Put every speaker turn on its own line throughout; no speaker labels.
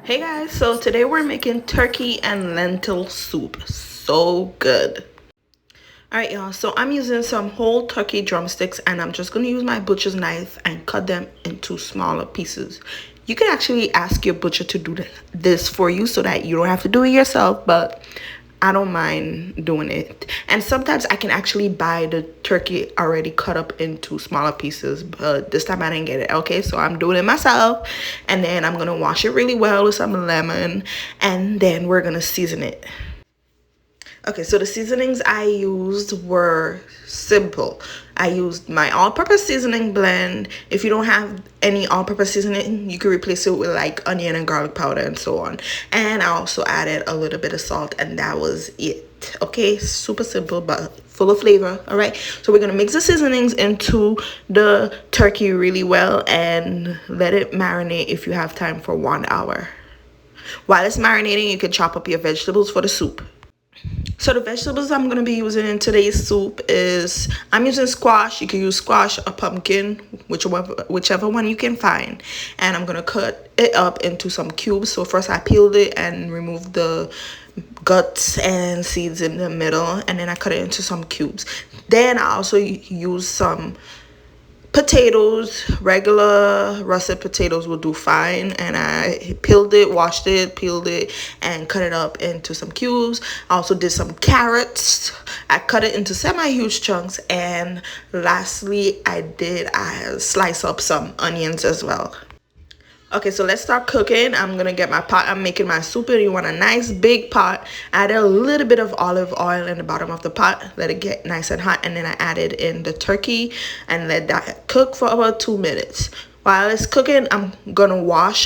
Hey guys, so today we're making turkey and lentil soup. So good. Alright y'all, so I'm using some whole turkey drumsticks and I'm just going to use my butcher's knife and cut them into smaller pieces. You can actually ask your butcher to do this for you so that you don't have to do it yourself, but I don't mind doing it. And sometimes I can actually buy the turkey already cut up into smaller pieces, but this time I didn't get it. Okay, so I'm doing it myself, and then I'm gonna wash it really well with some lemon, and then we're gonna season it. Okay, so the seasonings I used were simple. I used my all-purpose seasoning blend. If you don't have any all-purpose seasoning, you can replace it with like onion and garlic powder and so on. And I also added a little bit of salt, and that was it. Okay, super simple but full of flavor. All right, so we're gonna mix the seasonings into the turkey really well and let it marinate if you have time for 1 hour. While it's marinating, you can chop up your vegetables for the soup. So the vegetables I'm going to be using in today's soup is, I'm using squash. You can use squash or pumpkin, whichever one you can find. And I'm going to cut it up into some cubes. So first I peeled it and removed the guts and seeds in the middle. And then I cut it into some cubes. Then I also use some potatoes. Regular russet potatoes will do fine, and I peeled it, washed it, peeled it, and cut it up into some cubes. I also did some carrots. I cut it into semi-huge chunks, and lastly I slice up some onions as well. Okay, so let's start cooking. I'm gonna get my pot. I'm making my soup, and you want a nice big pot. Add a little bit of olive oil in the bottom of the pot. Let it get nice and hot, and then I added in the turkey and let that cook for about 2 minutes. While it's cooking, I'm gonna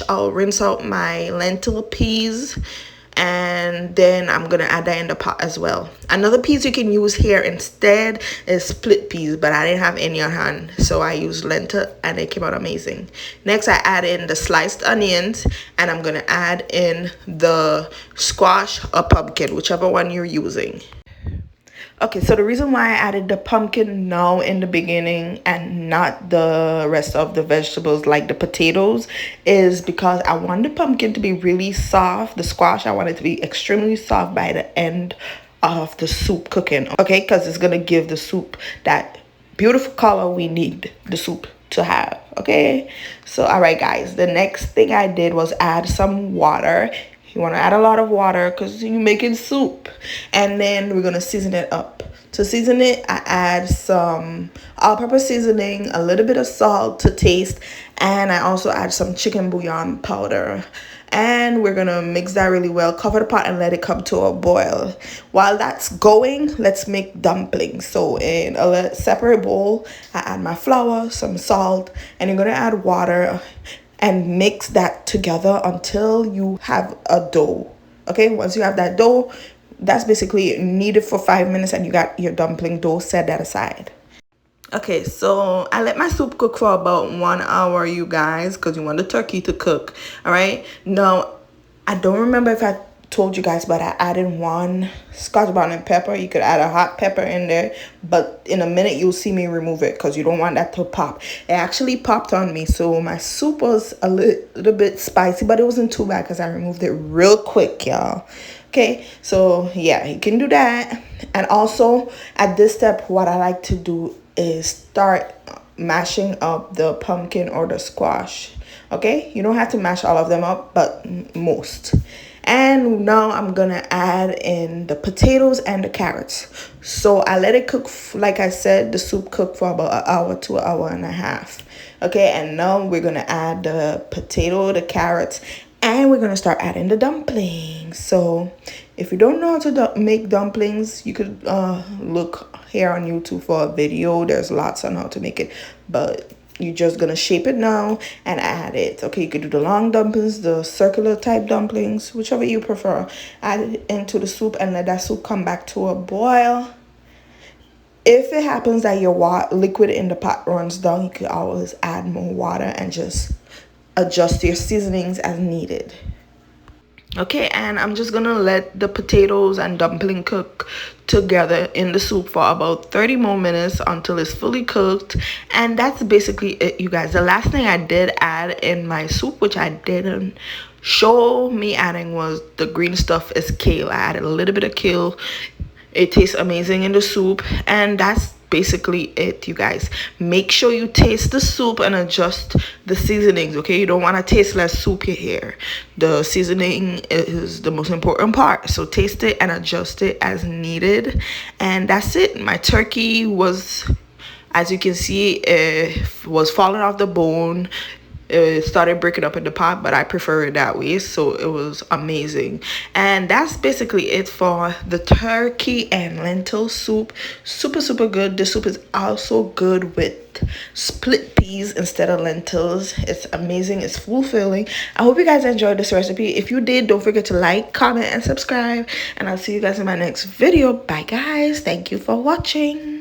I'll rinse out my lentil peas, and then I'm gonna add that in the pot as well. Another piece you can use here instead is split peas, but I didn't have any on hand, so I used lentil and it came out amazing. Next I add in the sliced onions, and I'm gonna add in the squash or pumpkin, whichever one you're using. Okay, so the reason why I added the pumpkin now in the beginning and not the rest of the vegetables like the potatoes is because I want the pumpkin to be really soft. The squash, I want it to be extremely soft by the end of the soup cooking. Okay, because it's going to give the soup that beautiful color we need the soup to have. Okay, so all right guys, the next thing I did was add some water. You want to add a lot of water because you're making soup. And then we're going to season it up. To season it, I add some all-purpose seasoning, a little bit of salt to taste, and I also add some chicken bouillon powder. And we're going to mix that really well, cover the pot, and let it come to a boil. While that's going, let's make dumplings. So in a separate bowl, I add my flour, some salt, and you're going to add water and mix that together until you have a dough. Okay, once you have that dough, that's basically needed for 5 minutes, and you got your dumpling dough. Set that aside. Okay, so I let my soup cook for about 1 hour, you guys, because you want the turkey to cook. All right, now I don't remember if I told you guys, but I added one scotch bonnet pepper. You could add a hot pepper in there, but in a minute you'll see me remove it because you don't want that to pop. It actually popped on me, so my soup was a little bit spicy, but it wasn't too bad because I removed it real quick, y'all. Okay, so yeah, you can do that. And also at this step, what I like to do is start mashing up the pumpkin or the squash. Okay, you don't have to mash all of them up, but most. And now I'm gonna add in the potatoes and the carrots. So I let it cook, like I said, the soup cooked for about an hour to an hour and a half. Okay, and now we're gonna add the potato, the carrots, and we're gonna start adding the dumplings. So if you don't know how to make dumplings, you could look here on YouTube for a video. There's lots on how to make it, but you're just gonna shape it now and add it. Okay, you could do the long dumplings, the circular type dumplings, whichever you prefer. Add it into the soup and let that soup come back to a boil. If it happens that your liquid in the pot runs down, you could always add more water and just adjust your seasonings as needed. Okay, and I'm just gonna let the potatoes and dumpling cook together in the soup for about 30 more minutes until it's fully cooked. And that's basically it, you guys. The last thing I did add in my soup, which I didn't show me adding was the green stuff is kale. I added a little bit of kale. It tastes amazing in the soup, and that's basically it, you guys. Make sure you taste the soup and adjust the seasonings, okay? You don't want to taste less soupy here. The seasoning is the most important part, so taste it and adjust it as needed. And that's it. My turkey was, as you can see, it was falling off the bone. It started breaking up in the pot, but I prefer it that way, so it was amazing. And that's basically it for the turkey and lentil soup. Super good. The soup is also good with split peas instead of lentils. It's amazing. It's fulfilling. I hope you guys enjoyed this recipe. If you did, don't forget to like, comment, and subscribe, and I'll see you guys in my next video. Bye guys. Thank you for watching.